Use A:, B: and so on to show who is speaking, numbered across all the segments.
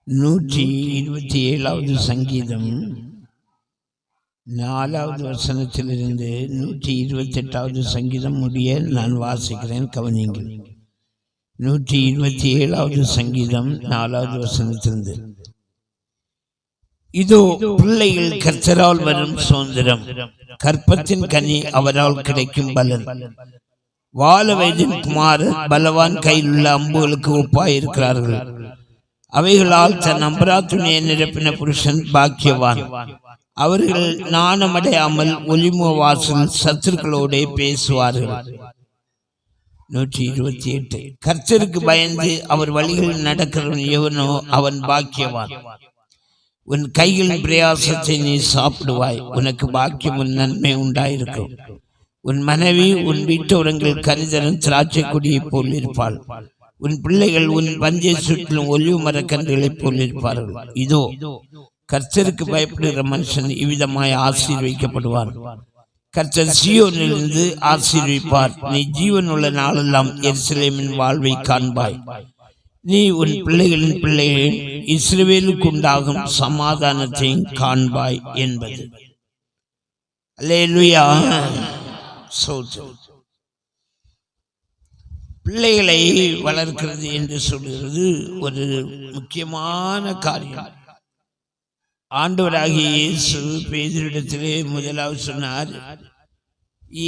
A: 127வது சங்கீதம் 4வது வசனத்திலிருந்து 128வது சங்கீதம் முடிய நான் வாசிக்கிறேன், கவனியுங்கள். 127வது சங்கீதம் 4வது வசனத்திலிருந்து. இதோ பிள்ளைகள் கர்த்தரால் வரும் சுதந்திரம், கற்பத்தின் கனி அவரால் கிடைக்கும் பலன். வாழ வயதின் குமாரர் பலவான் கையில் உள்ள அம்புகளுக்கு ஒப்பாயிருக்கிறார்கள். அவைகளால் தன் அம்பராத்துணியை நிரப்பின புருஷன் பாக்கியவான். அவர்கள் நாணமடையாமல் ஒலிமுக வாசல் சத்துருக்களோட பேசுவார்கள். 128. கர்த்தருக்கு பயந்து அவர் வழிகளில் நடக்கிறவன் எவனோ அவன் பாக்கியவான். உன் கைகளின் பிரயாசத்தை நீ சாப்பிடுவாய், உனக்கு பாக்கியம் நன்மை உண்டாயிருக்கும். உன் மனைவி உன் வீட்டோரங்கள் கரிதரன் திராட்சை கொடியை போல் இருப்பாள். உன் பிள்ளைகள் உன் பஞ்சை சுற்றிலும் ஒலிவு மரக்கன்றுகளைப் போல் இருப்பார்கள். இதோ கர்த்தருக்கு பயப்படுகிற மனுஷன் இவ்விதமாய் ஆசீர்வதிக்கப்படுவான். கர்த்தர் சீயோனிலிருந்து ஆசீர்வதிப்பார். நீ ஜீவன் உள்ள நாளெல்லாம் எருசலேமின் வாழ்வை காண்பாய். நீ உன் பிள்ளைகளின் பிள்ளைகளின் இஸ்ரவேலுக்கு உண்டாகும் சமாதானத்தையும் காண்பாய் என்பது. அல்லேலூயா. பிள்ளைகளை வளர்க்கிறது என்று சொல்கிறது ஒரு முக்கியமான காரியம். ஆண்டவராகிய இயேசு பேதுருவிடத்திலே முதலாவது சொன்னார்,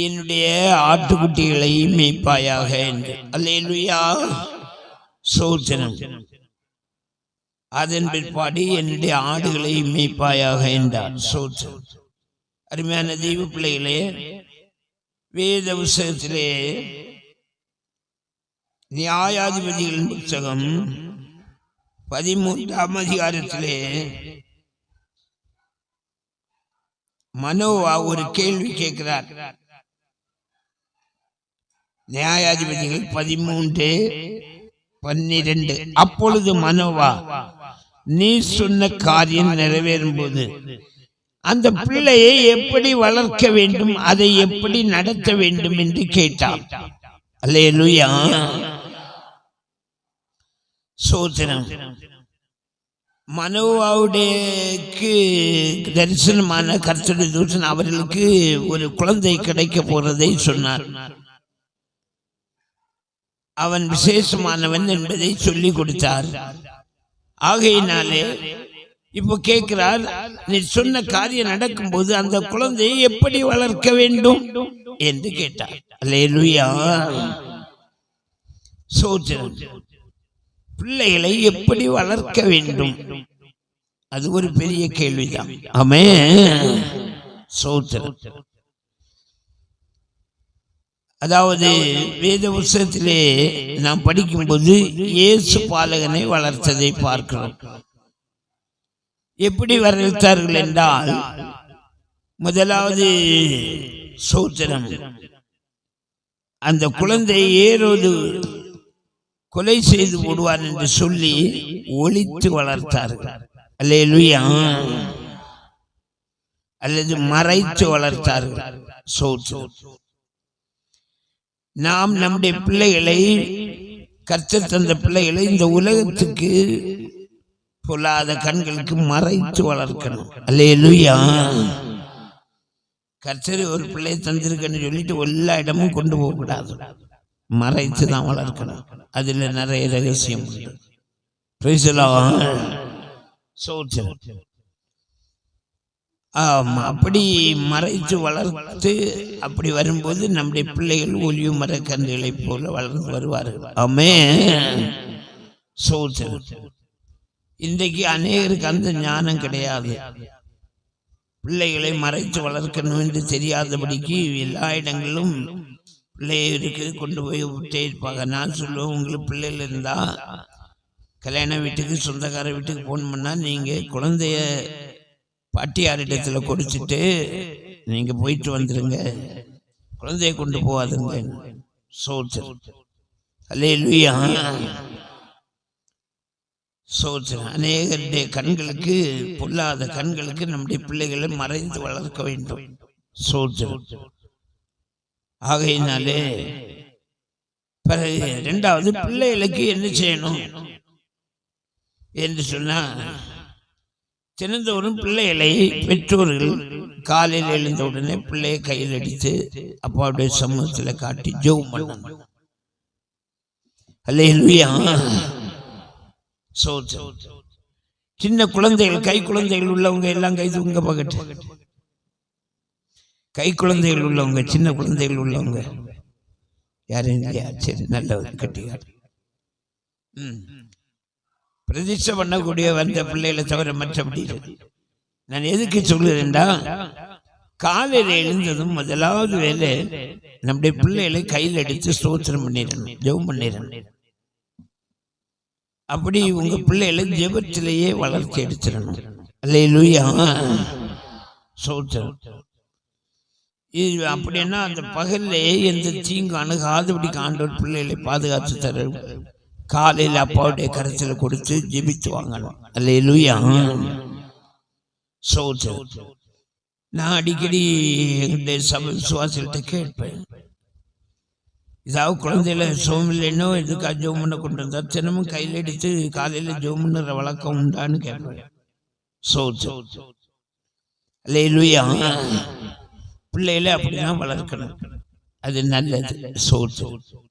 A: என்னுடைய ஆட்டுக்குட்டிகளை மேய்ப்பாயாக என்று. அல்லேலூயா. சோதனம். அதன் பிற்பாடு என்னுடைய ஆடுகளை மேய்ப்பாயாக என்றார். சோதனம். அருமையான தெய்வ பிள்ளைகளே, வேத புத்தகத்திலே நியாயாதிபதிகளின் புத்தகம் 13ஆம் அதிகாரத்திலே மனோவா ஒரு கேள்வி கேட்கிறார். நியாயாதிபதிகள் 13:12. அப்பொழுது மனோவா, நீ சொன்ன காரியம் நிறைவேறும் போது அந்த பிள்ளையை எப்படி வளர்க்க வேண்டும், அதை எப்படி நடத்த வேண்டும் என்று கேட்டார். அல்லேலூயா. சோதனம். மனோவாவுக்கு தரிசனமான கர்த்தருடைய தூதன் அவர்களுக்கு ஒரு குழந்தை கிடைக்க போறதை சொன்னார். அவன் விசேஷமானவன் என்பதை சொல்லி கொடுத்தார். ஆகையினாலே இப்போ கேட்கிறார், நீ சொன்ன காரியம் நடக்கும் போது அந்த குழந்தையை எப்படி வளர்க்க வேண்டும் என்று கேட்டார். அல்லேலூயா. சோதனம். பிள்ளைகளை எப்படி வளர்க்க வேண்டும், அது ஒரு பெரிய கேள்விதான். ஆமென். சோதனம். அதாவது வேத புத்தகத்திலே நாம் படிக்கும்போது இயேசு பாலகனை வளர்த்ததை பார்க்கிறோம். எப்படி வளர்த்தார்கள் என்றால், முதலாவது சோதனம், அந்த குழந்தை ஏரோது கொலை செய்து போடுவார் என்று சொல்லி ஒளித்து வளர்த்தார்கள். அல்லேலூயா. அல்லது மறைத்து வளர்த்தார்கள். சோதனம். நாம் நம்முடைய பிள்ளைகளை, கர்த்தர் தந்த பிள்ளைகளை இந்த உலகத்துக்கு பொல்லாத கண்களுக்கு மறைத்து வளர்க்கணும். அல்லேலூயா. கர்த்தர் ஒரு பிள்ளையை தந்திருக்கன்னு சொல்லிட்டு எல்லா இடமும் கொண்டு போக கூடாது, மறைத்து தான் வளர்க்கணும். அதுல நிறைய ரகசியம் உண்டு. Praise the lord. சோதனம். அப்படி மறைத்து வளர்த்து அப்படி வரும்போது நம்முடைய பிள்ளைகள் ஒலிவு மரக்கன்றுகளை போல வளர்ந்து வருவார்கள். ஆமென். சோதனம். இன்றைக்கு அநேகருக்கு அந்த ஞானம் கிடையாது. பிள்ளைகளை மறைத்து வளர்க்கணும் என்று தெரியாதபடிக்கு எல்லா இடங்களிலும் பிள்ளைகளுக்கு கொண்டு போய் விட்டே இருப்பாங்க. நான் சொல்லுவேன், உங்களுக்கு பிள்ளைகள் இருந்தா கல்யாண வீட்டுக்கு சொந்தக்கார வீட்டுக்கு போன் பண்ணா நீங்க குழந்தைய பாட்டியாரிடத்துல கொடுத்துட்டு நீங்க போயிட்டு வந்துருங்க, குழந்தைய கொண்டு போவாதுங்க. சோதனம். அல்லேலூயா. சோதனம். அநேகருடைய கண்களுக்கு, பொல்லாத கண்களுக்கு நம்முடைய பிள்ளைகளை மறைந்து வளர்க்க வேண்டும். சோதனம். ஆகையினாலே பிறகு இரண்டாவது பிள்ளைகளுக்கு என்ன செய்யணும்? என்று சொன்னால், தினந்தோறும் பிள்ளைகளை பெற்றோர்கள் காலையில் எழுந்த உடனே பிள்ளையை கையில் அடித்து அப்பாவுடைய சமூகத்தில் காட்டி ஜெபம் பண்ணணும். அல்லேலூயா. சின்ன குழந்தைகள், கை குழந்தைகள் உள்ளவங்க எல்லாம் கை தூங்க பகட்டு. கை குழந்தைகள் உள்ளவங்க, சின்ன குழந்தைகள் உள்ளவங்க யாரும் இல்லையா? சரி, நல்லவர் கட்டிக்கார். பிரதிஷ்டை பண்ணக்கூடிய வந்த பிள்ளைகளை தவிர மற்றபடி. நான் எதுக்கு சொல்லுறேன்டா, காலையில் எழுந்ததும் முதலாவது வேலை நம்முடைய பிள்ளைகளை கையில் எடுத்து ஸ்தோத்திரம் பண்ணிடணும், ஜெபம் பண்ணிடணும். அப்படி உங்க பிள்ளைகளை ஜெபத்திலேயே வளர்ச்சி எடுத்துடணும். அல்லேலூயா. ஸ்தோத்திரம். இது அப்படின்னா அந்த பகல்லே எந்த தீங்கு அணுகாதபடி ஆண்டவர் பிள்ளைகளை பாதுகாத்து தர காலையில் அப்பாவுடைய கருத்தில் கொடுத்து ஜெபித்து வாங்கணும். அல்லேலூயா. ஸ்தோத்திரம். நான் அடிக்கடி எங்களுடைய சபை விசுவாசிகள்கிட்ட கேட்பேன், இதாவது குழந்தையில சோமில்லைன்னோ எதுக்கு ஜெபம் பண்ண கொண்டு வந்தா தினமும் கையில் எடுத்து காலையில் ஜெபம் பண்ணுற வழக்கம் உண்டான்னு கேட்பேன். ஸ்தோத்திரம். அல்லேலூயா. பிள்ளைகளை அப்படிதான் வளர்க்கணும், அது நல்லது. ஸ்தோத்திரம்.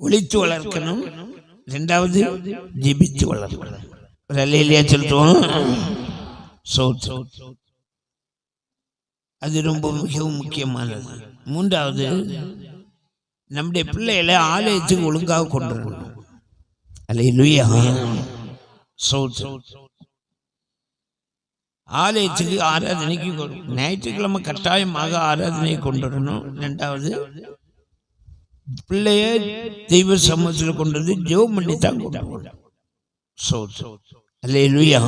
A: ஒளித்து வளர்க்கணும், இரண்டாவது ஜெபித்து வளர்க்கணும். அல்லேலூயா சொல்றோம். ஸ்தோத்திரம். அது ரொம்ப மிகவும் முக்கியமானது. மூன்றாவது, நம்முடைய பிள்ளைகளை ஆலயத்துக்கு ஒழுங்காக கொண்டு வரணும். அல்லேலூயா. ஸ்தோத்திரம். ஆலயத்துக்கு ஆராதனைக்கு ஞாயிற்றுக்கிழமை கட்டாயமாக ஆராதனை கொண்டு வரணும். இரண்டாவது, பிள்ளைய தெய்வ சமூகத்தில் கொண்டு வந்து ஜெபம் பண்ணி தான் கொண்டு வரணும். ஸ்தோத்திரம். அல்லேலூயா.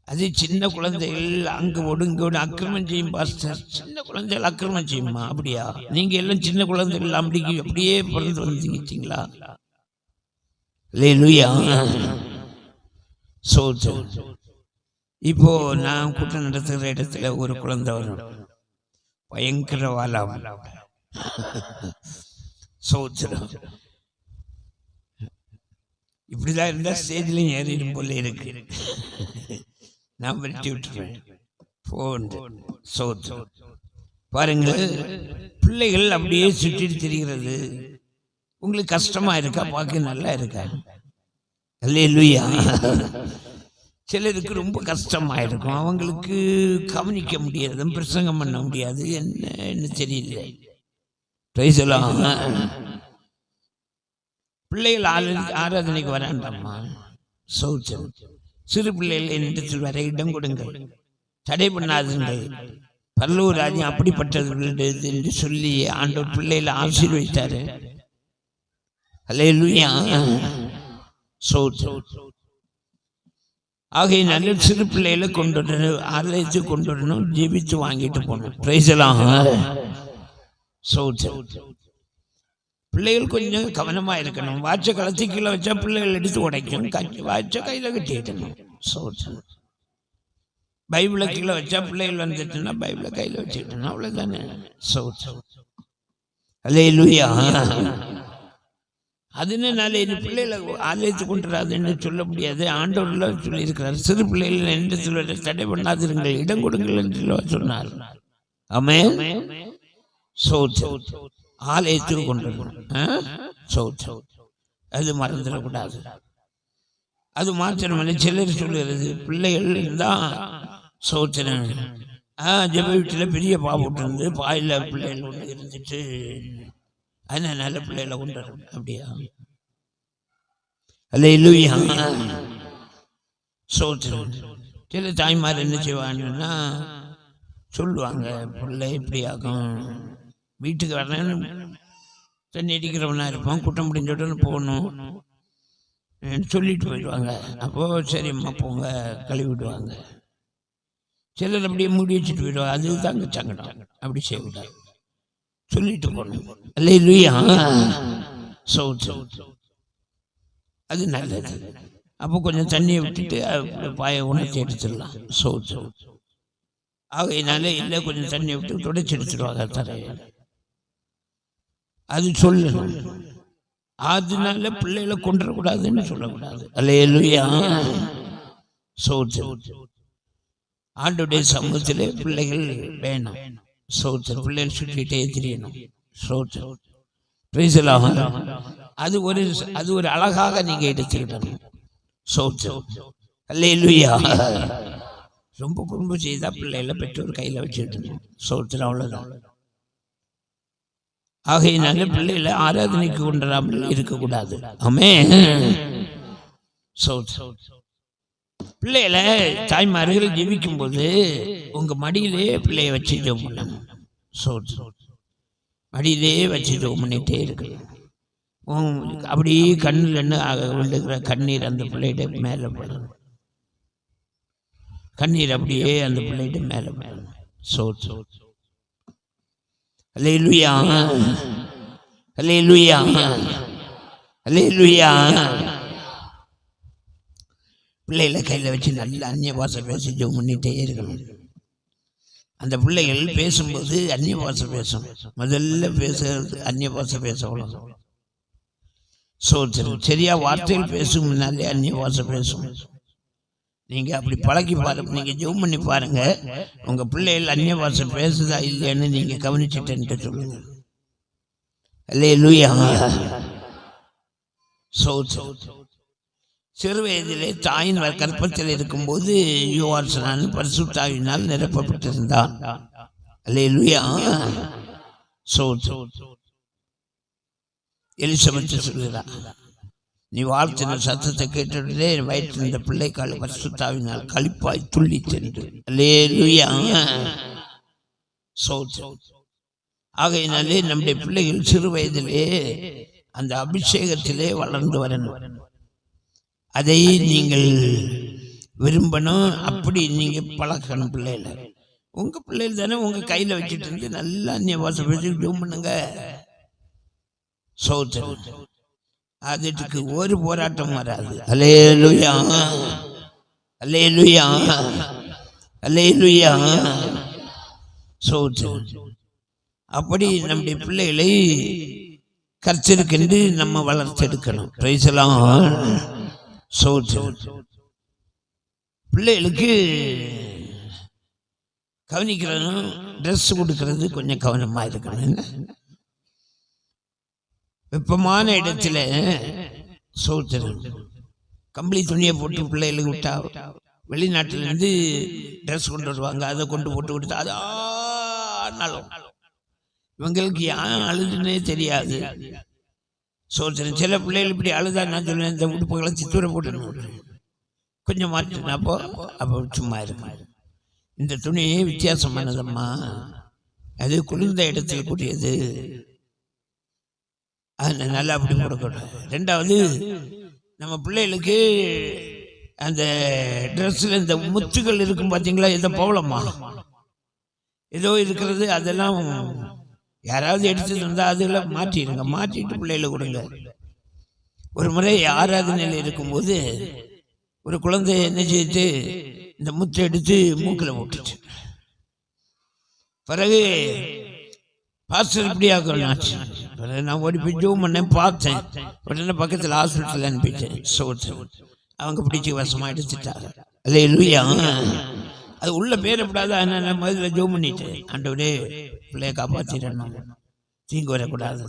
A: அது சின்ன குழந்தைகள் அங்கே ஒடுங்க அக்கிரமம் செய்யும் பாஸ்டர், சின்ன குழந்தைகள் அக்கிரமம் செய்யுமா? அப்படியா? நீங்க எல்லாம் சின்ன குழந்தைகள் அப்படியே பிறந்து வந்துட்டீங்களா? அல்லேலூயா. இப்போ நான் கூட்டம் நடத்துகிற இடத்துல ஒரு குழந்தை வரும், பயங்கர வாழாம். சோத்திரம். இப்படிதான் இருந்தா ஸ்டேஜ்லையும் ஏறிடும் போல இருக்கு. நான் வெட்டி விட்டுருவேன் போன். சோத்திரம். பாருங்க, பிள்ளைகள் அப்படியே சுற்றிட்டு திரிகிறது. உங்களுக்கு கஷ்டமா இருக்கா? பார்க்க நல்லா இருக்கா? அல்லேலூயா. சிலருக்கு ரொம்ப கஷ்டமாக இருக்கும், அவங்களுக்கு கவனிக்க முடியாது, பிரசங்கம் பண்ண முடியாது, என்ன தெரியல. பிள்ளைகள் ஆராதனைக்கு வராண்டாமா? சௌச்சம். சிறு பிள்ளைகள் என்னிடத்தில் வர இடம் கொடுங்கள், தடை பண்ணாதுங்கள், பரலோக ராஜ்யம் அப்படிப்பட்டது என்று சொல்லி ஆண்டவர் பிள்ளைகளை ஆசீர்வதித்தாரு. அல்லேலூயா. ஆகையினால சிறு பிள்ளைகளை கொண்டு வரணும், ஆலயத்துக்கு கொண்டு வரணும், ஜெபித்து வாங்கிட்டு போகணும். பிரைஸ்லாம். பிள்ளைகள் கொஞ்சம் கவனமா இருக்கணும். வாட்ச கலத்தி கீழே வச்சா பிள்ளைகள் எடுத்து உடைக்கும், வாட்ச கையில கட்டிடணும். பைபிளை கீழே வச்சா பிள்ளைகள் வந்துட்டுன்னா பைபிளை கையில வச்சுக்கிட்டணும், அவ்வளவுதானே. அல்லேலூயா. அதனால இந்த பிள்ளைகளை ஆலயத்துக்கு கொண்டுறாதுன்னு சொல்ல முடியாது. ஆண்டவர்கள் சொல்லியிருக்கிறார், சிறு பிள்ளைகள் என்று தடை பண்ணாதிருங்கள், இடம் கொடுங்கள் என்று சொன்னார். ஆமென். ஆலயத்துக்கு கொண்டு வரணும், அது மறந்துடக்கூடாது. அது மாத்திரமல்ல, சிலர் சொல்லுறது பிள்ளைகள் தான் சோத்திரம். ஜெப வீட்டில் பெரிய பாவட்டு இருந்து பாயில் பிள்ளைகள் ஒன்று இருந்துட்டு அதனால நல்ல பிள்ளைகளை கொண்டு வரணும். அப்படியா? அல்லேலூயா. சோத்திரம். சில தாய்மார் என்ன செய்வாங்கன்னா சொல்லுவாங்க, பிள்ளை இப்படி ஆகும், வீட்டுக்கு வரேன்னு தண்ணி அடிக்கிறவனா இருப்பான், கூட்டம் முடிஞ்ச உடனே போகணும் சொல்லிட்டு போயிடுவாங்க. அப்போது சரிம்மா போங்க கழுவி விடுவாங்க. சிலர் அப்படியே மூடி வச்சுட்டு போயிடுவாங்க. அதுதாங்க சங்கடம். அப்படி செய்யக்கூடாது, சொல்லிட்டு போகணும். அல்லேலூயா. அது நல்லது. அப்போ கொஞ்சம் தண்ணியை விட்டுட்டு பாயை உணர்ச்சி எடுத்துடலாம். ஆகையினால இல்லை, கொஞ்சம் தண்ணியை விட்டு துடைச்சி எடுத்துடுவாங்க தரையை. அது சொல்லணும். அதனால பிள்ளைகளை கொண்டுடக்கூடாதுன்னு சொல்லக்கூடாது. அல்லேலூயா. சோத்திரம். ஆண்டவருடைய சமூகத்திலே பிள்ளைகள் வேணும். சோத்திரம். பிள்ளைகள் சுற்றிட்டே தெரியணும். சோத்திரம். அது ஒரு அழகாக நீங்க எடுத்துக்கிடணும். சோத்திரம். அல்லேலூயா. ரொம்ப குடும்பம் செய்தா பிள்ளைகளை பெற்றோர் கையில வச்சுக்கிட்டு சோத்திரம். அவ்வளவுதான். ஆகையினால பிள்ளைகளை ஆராதனைக்கு கொண்டுவராமல் இருக்கக்கூடாது. ஆமென். சோத்திரம். பிள்ளைகளை தாய்மார்கள் ஜெபிக்கும் போது உங்க மடியிலே பிள்ளைய வச்சு ஜெபம் பண்ணணும். சோத்திரம். மடியிலே வச்சு ஜெபம் பண்ணிட்டே இருக்கணும். அப்படியே கண்ணில் விழுகிற கண்ணீர் அந்த பிள்ளைகிட்ட மேலே படணும். கண்ணீர் அப்படியே அந்த பிள்ளைகிட்ட மேலே படணும். சோத்திரம். அல்லேலூயா. அல்லேலூயா. அல்லேலூயா. பிள்ளைகளை கையில் வச்சு நல்ல அந்நிய பாஷை பேசி ஜெபம் பண்ணிட்டே இருக்கணும். அந்த பிள்ளைகள் பேசும்போது அந்நிய பாஷை பேசும். முதல்ல பேசுறது அந்நிய பாஷை பேசணும். சோத்திரம். சரியா வார்த்தைகள் பேசும் முன்னாலே அந்நிய பாஷை பேசும். நீங்க அப்படி பழகி பாருங்க. நீங்க ஜெபம் பண்ணி பாருங்க. உங்க பிள்ளைகள் அந்நிய பாஷை பேசுதா இல்லையான்னு நீங்க கவனிச்சுட்டேன்ட்டு சொல்லுங்க. அல்லேலூயா. சோத்திரம். சிறு வயதிலே தாயின் கற்பத்தில் இருக்கும்போது யோவான் பரிசுத்தாவினால் நிரப்பப்பட்டிருந்தான். அல்லேலூயா. சோத்திரம். எலிசபெத் சொல்கிறார், நீ வாழ்த்தின சத்தத்தை கேட்டுடனே வயிற்றில் இந்த பிள்ளைக்கால பரிசுத்தாவினால் களிப்பாய் துள்ளி சென்று. அல்லேலூயா. சோத்திரம். ஆகையினாலே நம்முடைய பிள்ளைகள் சிறு வயதிலே அந்த அபிஷேகத்திலே வளர்ந்து வரணும். அதை நீங்கள் விரும்பணும். அப்படி நீங்க பழக்கணும் பிள்ளைகளை. உங்க பிள்ளைகள் தானே உங்க கையில வச்சுட்டு இருந்து நல்லா அந்நிய பாஷை பேசி ஜெபம் பண்ணுங்க. சோத்திரம். அதுக்கு ஒரு போராட்டம் வராது. அல்லேலூயா. அல்லேலூயா. அல்லேலூயா. சோத்திரம். அப்படி நம்முடைய பிள்ளைகளை கர்த்தருக்கென்று நம்ம வளர்த்தெடுக்கணும். பிரைசலாம். சோத்திரம். பிள்ளைகளுக்கு கவனிக்கிறதும் ட்ரெஸ் கொடுக்கறது கொஞ்சம் கவனமா இருக்கணும். வெப்பமான இடத்துல சோத்திரம் கம்பளி துணியை போட்டு பிள்ளைகளுக்கு விட்டா வெளிநாட்டிலேருந்து ட்ரெஸ் கொண்டு வருவாங்க. அதை கொண்டு போட்டு கொடுத்தா அதானாலும் இவங்களுக்கு ஏன் அழுதுன்னே தெரியாது. சோத்திரம். சில பிள்ளைகள் இப்படி அழுதா நான் சொல்லுவேன், இந்த உடுப்புகளை சித்தூரை போட்டு கொஞ்சம் மாற்றினப்போ அப்போ சும்மா இருக்கும். இந்த துணி வித்தியாசமானதம்மா, அது குளிர்ந்த இடத்துல கூடியது, அது நல்லா அப்படி போடக்கூடாது. ரெண்டாவது, நம்ம பிள்ளைகளுக்கு அந்த ட்ரெஸ்ஸில் இந்த முத்துகள் இருக்கும் பார்த்தீங்களா, இதை போகலம்மா ஏதோ இருக்கிறது, அதெல்லாம் யாராவது எடுத்துட்டு வந்தால் அதெல்லாம் மாற்றிடுங்க. மாற்றிட்டு பிள்ளைகளை கொடுங்க. ஒரு முறை ஆராதனையில் இருக்கும்போது ஒரு குழந்தை என்ன செய்து இந்த முத்தை எடுத்து மூக்கில் போட்டுச்சு. பிறகு பாஸ்டர் இப்படி ஆக்கணும்னாச்சு. நான் ஓடி போய் ஜூம் பண்ணேன், பார்த்தேன். உடனே பக்கத்தில் ஹாஸ்பிட்டல் அனுப்பிட்டேன். அவங்க பிடிச்சி வசமாக எடுத்துட்டாங்க. அல்லேலூயா. அது உள்ள பேரப்படாது. அதனால் நான் முதல்ல ஜூம் பண்ணிட்டேன், ஆண்டவரே பிள்ளைய காப்பாற்றிடணும், தீங்கு வரக்கூடாது.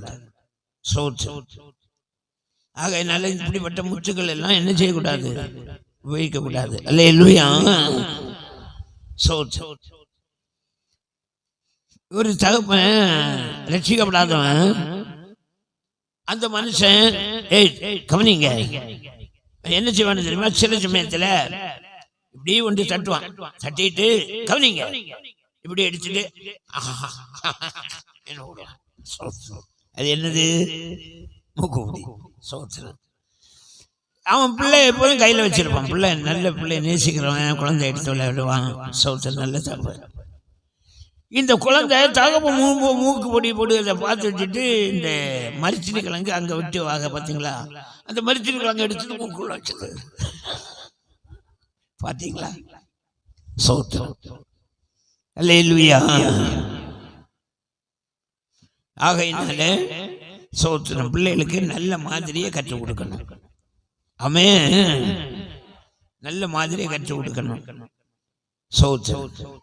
A: ஆக என்னால் இப்படிப்பட்ட முச்சுக்கள் எல்லாம் என்ன செய்யக்கூடாது, உபயோகிக்கக்கூடாது. அல்லேலூயா. ஒரு தகப்பன் ரட்சிக்கப்படாதவன், அந்த மனுஷன் கவனிங்க என்ன செய்வான்னு தெரியுமா, சில சமயத்துல இப்படி ஒன்று தட்டுவான். தட்டிட்டு கவனிங்க இப்படி எடுத்துட்டு அது என்னது, மூக்குமுடி. அவன் பிள்ளை எப்போதும் கையில வச்சிருப்பான். பிள்ளை நல்ல பிள்ளை நேசிக்கிறவன், குழந்தை எடுத்து விளையாடுவான். சோத்திரம். நல்ல தப்பு. இந்த குழந்தை தகப்பு மூக்கு பொடி போட்டு அதை பார்த்து வச்சுட்டு இந்த மரிச்சினி கிழங்கு அங்கே விட்டு வாங்க பார்த்தீங்களா, அந்த மரிச்சினி கிழங்கு எடுத்துட்டு மூக்குள்ள வச்சது பார்த்தீங்களா. சோத்திரம். அல்லேலூயா. ஆகையினால சோத்திரம். பிள்ளைகளுக்கு நல்ல மாதிரியே கற்றுக் கொடுக்கணும். ஆமென். நல்ல மாதிரியே கற்றுக் கொடுக்கணும். சோத்திரம்.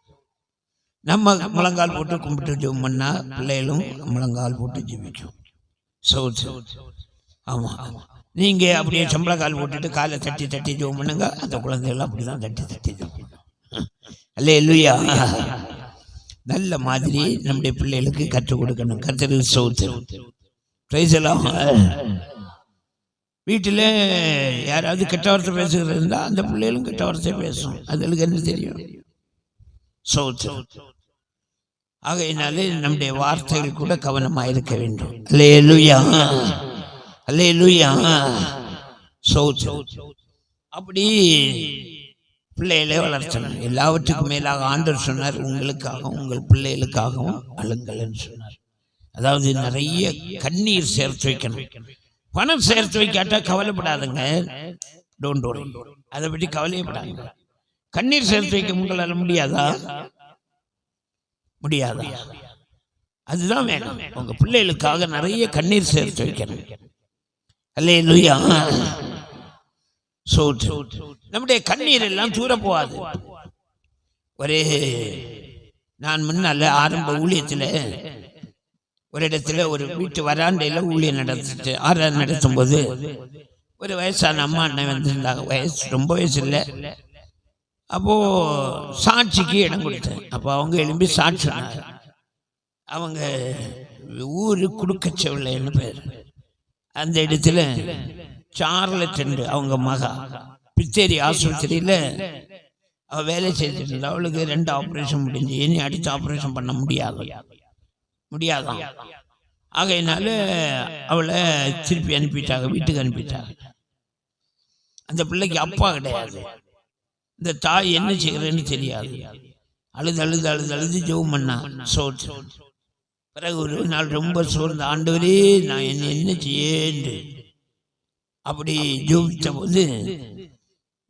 A: நம்ம முழங்கால் போட்டு கும்பிட்டு ஜெபம் பண்ணா பிள்ளைகளும் முழங்கால் போட்டு ஜெபிக்கும். சோத்திரம். ஆமா, நீங்க அப்படியே சம்பளக்கால் போட்டுட்டு காலை தட்டி தட்டி ஜெபம் பண்ணுங்க, அந்த குழந்தைகள் அப்படிதான் தட்டி தட்டி ஜெபம். அல்லேலூயா. நல்ல மாதிரி நம்முடைய பிள்ளைகளுக்கு கற்றுக் கொடுக்கணும். கர்த்தருக்கு ஸ்தோத்திரம். பிரைஸ் எல்லாம். வீட்டில் யாராவது கெட்ட வார்த்தை பேசுகிறது இருந்தால் அந்த பிள்ளைகளும் கெட்ட வார்த்தை பேசும். அதுகளுக்கு என்ன தெரியும்? ஸ்தோத்திரம். ஆகையினாலே நம்முடைய வார்த்தைகள் கூட கவனமாக இருக்க வேண்டும். அல்லேலூயா, அல்லேலூயா. ஸ்தோத்திரம். அப்படி பிள்ளைகளை வளர்த்தணும். எல்லாவற்றுக்கும் மேலாக ஆண்டவர் சொன்னார், உங்களுக்காகவும் உங்கள் பிள்ளைகளுக்காகவும் அழுங்கள்னு சொன்னார். அதாவது நிறைய கண்ணீர் சேர்த்து வைக்கணும். பணம் சேர்த்து வைக்காட்டா கவலைப்படாதுங்க. டோன்ட் வரி, அதை பற்றி கவலையப்படாங்க. கண்ணீர் சேர்த்து வைக்க உங்களால் முடியாதா? முடியாதா? அதுதான் வேணும். உங்க பிள்ளைகளுக்காக நிறைய கண்ணீர் சேர்த்து வைக்கணும். அல்லேலூயா. நம்முடைய கண்ணீர் எல்லாம் தூர போகாது. நான் முன்னால ஆரம்ப ஊழியத்தில் ஒரு இடத்துல ஒரு வீட்டு வராண்டையில் ஊழியம் நடத்திட்டு ஆராதனை நடத்தும் போது ஒரு வயசான அம்மா அண்ணன் வந்திருந்தாங்க. வயசு ரொம்ப வயசு இல்லை. அப்போ சாட்சிக்கு இடம் கொடுத்தேன். அப்போ அவங்க எழும்பி சாட்சி சொன்னாங்க. அவங்க ஊரு குடுக்கச்சவில்லைன்னு பேர். அந்த இடத்துல சார்லட் அவங்க மகா பிச்சேரி ஆஸ்பத்திரியில் அவள் வேலை செய்துட்டு இருந்தா. அவளுக்கு 2 ஆப்ரேஷன் முடிஞ்சு, இனி அடுத்த ஆப்ரேஷன் பண்ண முடியாதான். ஆகையினால அவளை திருப்பி அனுப்பிட்டாங்க, வீட்டுக்கு அனுப்பிட்டாங்க. அந்த பிள்ளைக்கு அப்பா கிடையாது. இந்த தாய் என்ன செய்யறேன்னு தெரியாது. அழுது அழுது அழுது அழுது ஜெபம் பண்ணா. சோற்று. பிறகு ஒரு நாள் ரொம்ப சோர்ந்த, ஆண்டவரே நான் என்ன செய்யேன்னு அப்படி ஜெபித்த போது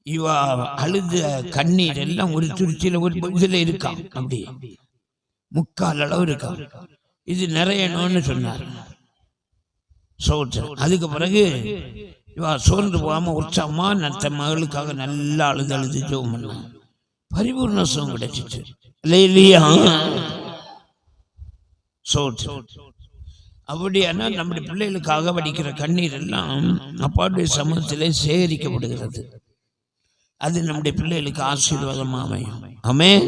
A: இவா அழுத கண்ணீர் எல்லாம் ஒரு துருச்சியில ஒரு இதில் இருக்கான். அப்படி 3/4 அளவு இருக்கான். இது நிறையணும்னு சொன்னார். சோற்று. அதுக்கு பிறகு இவா சோர்ந்து போகாம உற்சாகமா நத்த மகளுக்காக நல்லா அழுது அழுது ஜெபம் பண்ணான். பரிபூர்ண சுகம் கிடைச்சிச்சு. இல்லையா? சோற்று. அப்படியானா நம்முடைய பிள்ளைகளுக்காக வடிக்கிற கண்ணீர் எல்லாம் அப்பாவுடைய சமூகத்திலே சேகரிக்கப்படுகிறது. அது நம்முடைய பிள்ளைகளுக்கு ஆசீர்வாதமாக அமையும். ஆமென்.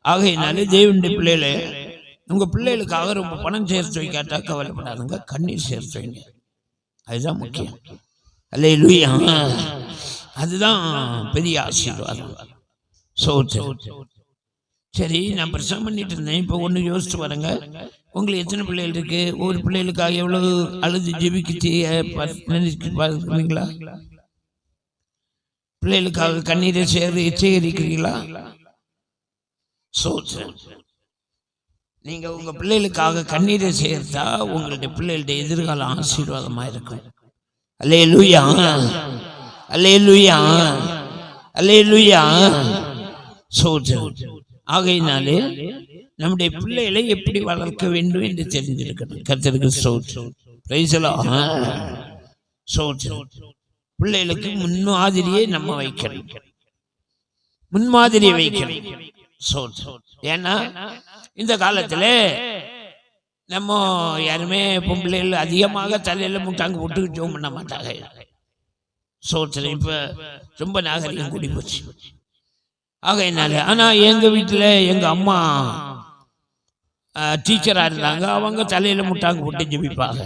A: ஆகையினாலே தேவனுடைய பிள்ளைகளை, உங்க பிள்ளைகளுக்காக ரொம்ப பணம் சேர்த்து வைக்காட்டா கவலைப்படாதுங்க, கண்ணீர் சேர்த்து வைங்க. அதுதான் முக்கியம். அல்லேலூயா. அதுதான் பெரிய ஆசீர்வாதம். சரி, நான் பிரசங்கம் பண்ணிட்டு இருந்தேன். இப்போ ஒன்று யோசிச்சு பாருங்க, உங்களுக்கு எத்தனை பிள்ளைகள் இருக்கு? ஒரு பிள்ளைகளுக்காக எவ்வளவு அழுது ஜெபிக்கிறீங்களா? பிள்ளைகளுக்காக கண்ணீரை சேகரிக்கிறீங்களா? நீங்க உங்க பிள்ளைகளுக்காக கண்ணீரை சேர்த்தா உங்களுடைய பிள்ளைகளுடைய எதிர்காலம் ஆசீர்வாதமா இருக்கும். அல்லேலூயா, அல்லேலூயா, அல்லேலூயா. ஆகையினாலே நம்முடைய பிள்ளைகளை எப்படி வளர்க்க வேண்டும் என்று தெரிஞ்சிருக்கணும். கர்த்தருக்கு ஸ்தோத்திரம். Praise the Lord. பிள்ளைகளுக்கு முன்மாதிரியை நம்ம வைக்கணும். முன்மாதிரியை வைக்கணும். ஏன்னா இந்த காலத்துல நம்ம யாருமே பொம்பளைகள் அதிகமாக தலையில முட்டாங்க போட்டு ஜெபம் பண்ண மாட்டாங்க. சோத்திரம். இப்ப ரொம்ப நாகரிகம் கூடி போச்சு. ஆகையினால ஆனா எங்க வீட்டுல எங்க அம்மா டீச்சரா இருந்தாங்க. அவங்க தலையில முட்டாங்க போட்டு ஜெபிப்பாங்க.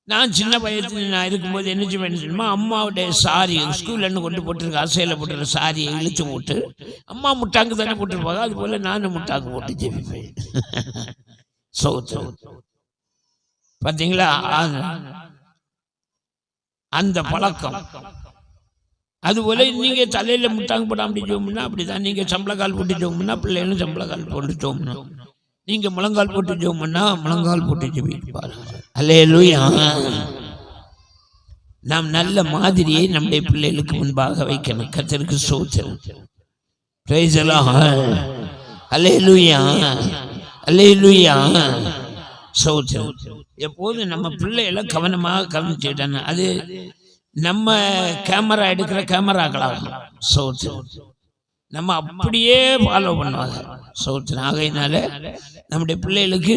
A: நான் சின்ன வயசுல நான் இருக்கும்போது என்ன செய்வேன், அம்மாவுடைய சாரி ஸ்கூல்ல கொண்டு போட்டுருக்க அசையில போட்டுற சாரியை இழுத்து போட்டு அம்மா முட்டாங்க தானே போட்டுருப்பாங்க, அது போல நானும் முட்டாங்க போட்டு ஜெபிப்பேன். பாத்தீங்களா அந்த பழக்கம். அதுபோல நீங்க தலையில முட்டாங்க போட அப்படி ஜோம்னா அப்படிதான். நீங்க சம்பளக்கால் போட்டு ஜோம்னா பிள்ளைகளும் சம்பளக்கால் போட்டு ஜோம்னா, நீங்க முழங்கால் போட்டு ஜெபம் பண்ணா முழங்கால் போட்டு ஜெபிப்பாரு. அல்லேலூயா. நாம் நல்ல மாதிரியை நம்முடைய பிள்ளைகளுக்கு முன்பாக வைக்கணும். கர்த்தருக்கு ஸ்தோத்திரம். Praise the lord. அல்லேலூயா, அல்லேலூயா. சோத்திரம். எப்போதும் நம்ம பிள்ளைகளை கவனமாக கவனிச்சுட்டாங்க. அது நம்ம கேமரா எடுக்கிற கேமராக்களாகும். சோத்திரம். நம்ம அப்படியே ஃபாலோ பண்ணுவாங்க. சோத்திரம். ஆகையினால நம்முடைய பிள்ளைகளுக்கு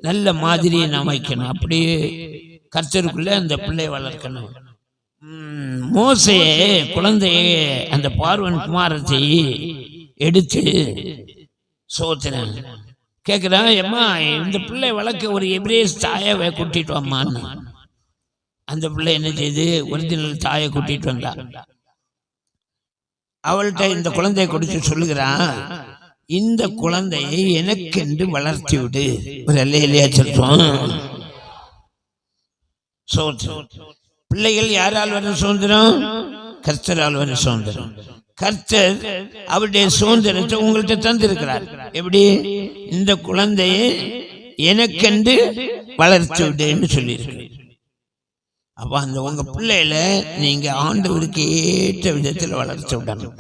A: நல்ல மாதிரியை நாம் வைக்கணும். அப்படியே கர்த்தருக்குள்ள அந்த பிள்ளையை வளர்க்கணும். மோசே குழந்தையே அந்த பார்வன் குமாரத்தை எடுத்து சோத்திரம் கேட்குறான், ஏம்மா இந்த பிள்ளை வளர்க்க ஒரு எபிரேஸ் தாயை கூட்டிட்டு வாம்மான்னு. அந்த பிள்ளை என்ன செய்து ஒரிஜினல் தாயை கூட்டிட்டு வந்தா. அவள்கிட்ட இந்த குழந்தையை கொடுத்து சொல்லுகிறான், இந்த குழந்தையை எனக்கென்று வளர்த்தி விடு. ஒரு இல்லையா சொல்றோம். பிள்ளைகள் யாரால் வர சுதந்திரம்? கர்த்தரால் வர சுதந்திரம். கர்த்தர் அவருடைய சுதந்திரத்தை உங்கள்கிட்ட தந்திருக்கிறார். எப்படி? இந்த குழந்தையை எனக்கென்று வளர்த்து விடுன்னு சொல்லியிருக்கிறார். அப்ப அந்த உங்க பிள்ளையில நீங்க ஆண்டவருக்கு ஏற்ற விதத்தில் வளர்த்து விடணும்.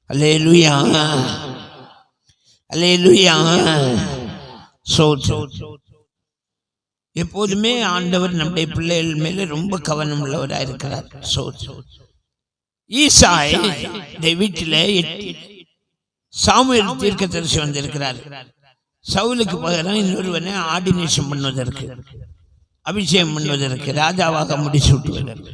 A: அல்லேலூயா, அல்லேலூயா. எப்போதுமே ஆண்டவர் நம்முடைய பிள்ளைகள் மேல ரொம்ப கவனம் உள்ளவராக இருக்கிறார். ஈசாய் வீட்டில் சாமுவேல் தீர்க்கதரிசி வந்திருக்கிறார். சவுலுக்கு பகரம் இன்னொருவனை ஆர்டினேஷன் பண்ணுவதற்கு, அபிஷேகம் பண்ணுவதற்கு, ராஜாவாக முடிச்சு விட்டுவதற்கு.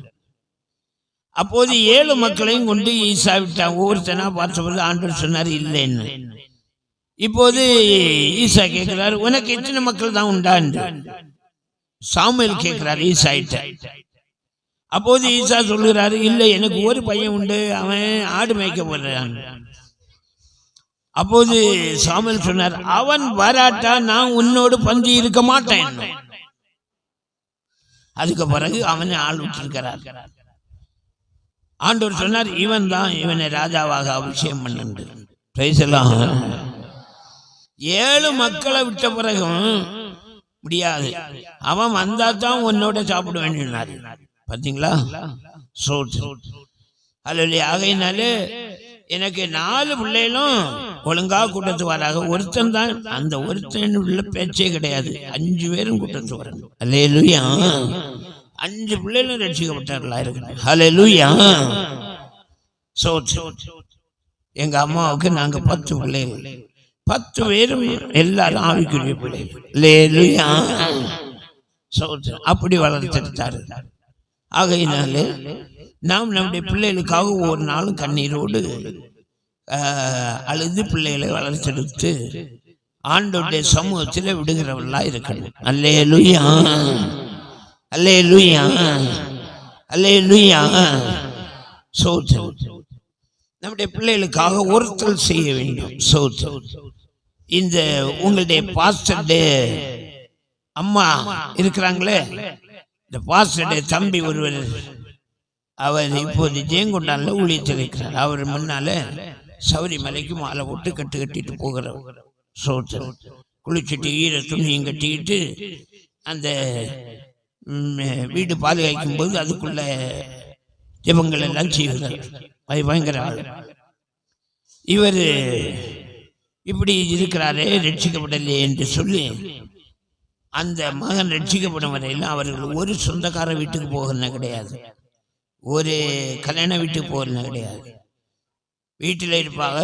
A: அப்போது 7 மக்களையும் கொண்டு ஈசா விட்டான். ஒவ்வொருத்தனா பார்த்தபோது ஆண்டவர் சொன்னார் இல்லைன்னு. இப்போது ஈசா கேட்கிறார், உனக்கு எத்தனை மக்கள் தான் உண்டா என்று சாமுவேல் கேட்கிறார் ஈசாயிட்ட. அப்போது ஈசா சொல்கிறாரு, இல்லை எனக்கு ஒரு பையன் உண்டு, அவன் ஆடு மேய்க்க போடுறான். அப்போது சாமுவேல் சொன்னார், அவன் வராட்டா நான் உன்னோடு பந்தி இருக்க மாட்டேன். அதுக்கு பிறகு அவனை ஆள் விட்டிருக்கிறார். ஆண்டவர் சொன்னார், இவன் தான் இவனை ராஜாவாக அபிஷேகம் பண்ணு. 7 மக்களை விட்ட பிறகும் முடியாது, அவன் வந்தா தான் உன்னோட சாப்பிட வேண்டினார். பார்த்தீங்களா? ஆகையினாலே எனக்கு 4 பிள்ளைகளும் ஒழுங்கா கூட்டத்து வராங்க. ஒருத்தன் தான், அந்த ஒருத்தன் உள்ள பேச்சே கிடையாது. 5 பேரும் கூட்டத்து வராங்க. அல்லேலூயா. 5 பிள்ளைகளும் ரட்சிக்கப்பட்டார்களா இருக்கிறாங்க. அல்லேலூயா. எங்க அம்மாவுக்கு நாங்க 10 பிள்ளைகள், 10 பேரும் எல்லாரும் ஆவிக்குரிய பிள்ளைகள். அல்லேலூயா. அப்படி வளர்த்துட்டாரு. ஆகையினாலே நாம் நம்முடைய பிள்ளைகளுக்காக ஒவ்வொரு நாளும் கண்ணீரோடு அழுது பிள்ளைகளை வளர்த்தெடுத்து ஆண்டவருடைய சமூகத்தில் விடுகிறவர்களா இருக்கணும். அல்லேலூயா, அல்லேலூயா, அல்லேலூயா. நம்முடைய பிள்ளைகளுக்காக ஒருத்தல் செய்ய வேண்டும். இந்த உங்களுடைய பாஸ்டருடைய அம்மா இருக்கிறாங்களே, இந்த பாஸ்டருடைய தம்பி ஒருவர், அவர் இப்போது ஜெயங்கொண்டான்ல ஊழியத்தில் இருக்கிறார். அவர் முன்னால சபரிமலைக்கு மாலை போட்டு கட்டிட்டு போகிறவர். குளிச்சுட்டு ஈர துணியும் கட்டிக்கிட்டு அந்த வீடு பாதுகாக்கும் போது அதுக்குள்ள ஜெபங்கள் எல்லாம் செய்கிறார். அது பயங்கர ஆள். இவர் இப்படி இருக்கிறாரே, ரட்சிக்கப்படலையே என்று சொல்லி அந்த மகன் ரட்சிக்கப்படும் வரையில் அவர்கள் ஒரு சொந்தக்கார வீட்டுக்கு போகிறது கிடையாது, ஒரு கல்யாண வீட்டுக்கு போகிறது கிடையாது. வீட்டில் இருப்பாங்க,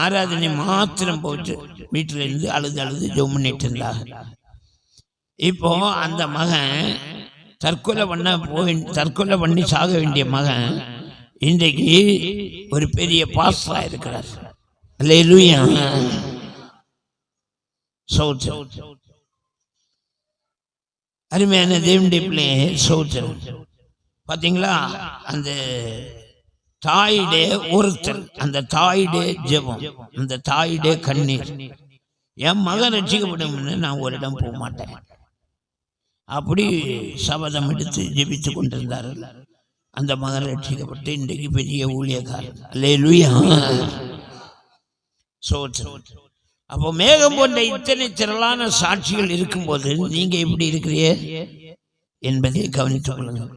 A: ஆராதனை மாத்திரம் போட்டு வீட்டில் இருந்து அழுது அழுது ஜெபம் பண்ணிட்டு இருந்தாங்க. இப்போ அந்த மகன் தற்கொலை பண்ணி சாக வேண்டிய மகன் இன்றைக்கு ஒரு பெரிய பாஸ்டரா இருக்கிறார். அல்லேலூயா. அருமையான தேவனுடைய பிள்ளையே, சோத்திரம். பார்த்தீங்களா, அந்த தாயிடே ஒருத்தர், அந்த தாயிடே ஜெபம், அந்த தாயிடே கண்ணீர். என் மகன் ரட்சிக்கப்படும் நான் ஒரு இடம் போக மாட்டேன், அப்படி சபதம் எடுத்து ஜெபித்து கொண்டிருந்தார்கள். அந்த மகன் ரட்சிக்கப்பட்டு இன்றைக்கு பெரிய ஊழியக்காரர். அல்லேலூயா. சோத்திரம். அப்போ மேகம் போன்ற இத்தனை திரளான சாட்சிகள் இருக்கும்போது நீங்க எப்படி இருக்கிறீங்க என்பதை கவனித்துக் கொள்ளுங்கள்.